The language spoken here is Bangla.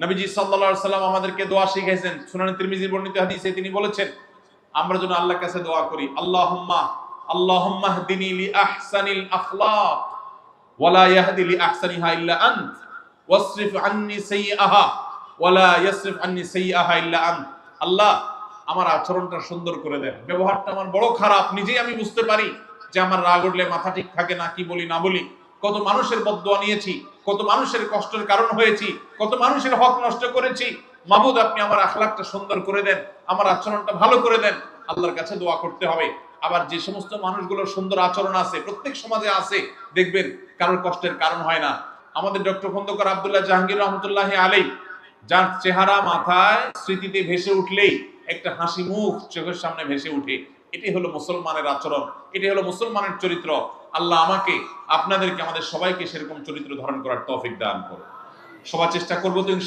নবীজি সাল্লাল্লাহু আলাইহি সাল্লাম আমাদেরকে দোয়া শিখিয়েছেন। সুনান তিরমিজির বর্ণিত হাদিসে তিনি বলেছেন, আমরা যেন আল্লাহর কাছে দোয়া করি, আল্লাহুম্মা হদিনি লি আহসানিল আখলাক ওয়া লা ইয়াহদি লি আহসানিহা ইল্লা আনত ওয়াসরিফ আন্নি সাইয়্যাহা ওয়া লা ইয়াসরিফ আন্নি সাইয়্যাহা ইল্লা আনত। আল্লাহ, আমার আচরণটা সুন্দর করে দেন, ব্যবহারটা আমার বড় খারাপ, নিজেই আমি বুঝতে পারি যে আমার রাগ উঠলে মাথা ঠিক থাকে না, কি বলি না বলি, কত মানুষের বদদোয়া নিয়েছি, কত মানুষের কষ্টের কারণ হয়েছি, কত মানুষের হক নষ্ট করেছি। মাবুদ, আপনি আমার আখলাকটা সুন্দর করে দেন, আমার আচরণটা ভালো করে দেন। আল্লাহর কাছে দোয়া করতে হবে। আবার যে সমস্ত মানুষগুলোর সুন্দর আচরণ আছে, প্রত্যেক সমাজে আছে, দেখবেন কারোর কষ্টের কারণ হয় না। আমাদের ডক্টর খন্দকার আব্দুল্লাহ জাহাঙ্গীর রহমতুল্লাহ আলাইহি, যার চেহারা মাথায় স্মৃতিতে ভেসে উঠলেই একটা হাসি মুখ চোখের সামনে ভেসে উঠে, এটি হলো মুসলমানের আচরণ, এটি হলো মুসলমানের চরিত্র। আল্লাহ আমাকে, আপনাদেরকে, আমাদের সবাইকে সেরকম চরিত্র ধারণ করার তৌফিক দান করুন। সবাই চেষ্টা করবো তো ইনশাআল্লাহ।